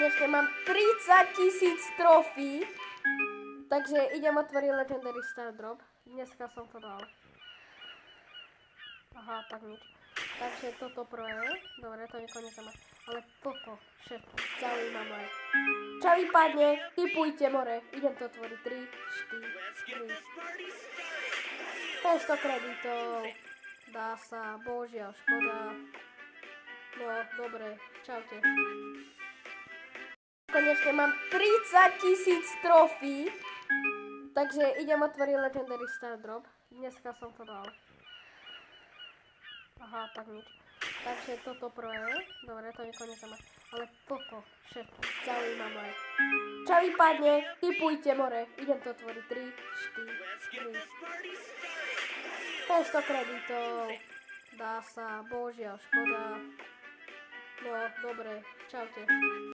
konečne mám 30 000 trofí. Takže idem otvoriť Legendary Star Drop. Dneska som to dal. Aha, tak nič. Takže toto prvé. Dobre, to niekoho nezaujíma. Ale toto všetko zaujíma ma. Čo vypadne? Tipujte more. Idem to otvoriť. 3, 4, 3. 500 kreditov. Dá sa. Božia, škoda. No, dobre. Čaute. Konečne mám 30 000 trofí. Takže idem otvoriť Legendary Star Drop. Dneska som to dal. Aha, tak nič. Takže toto prvé. Dobre, to niekoho nezaujíma. Ale toto všetko zaujíma ma. Čo vypadne? Tipujte more. Idem to otvoriť. 3, 4, 3. 500 kreditov. Dá sa. Božia, škoda. No, dobre. Čaute.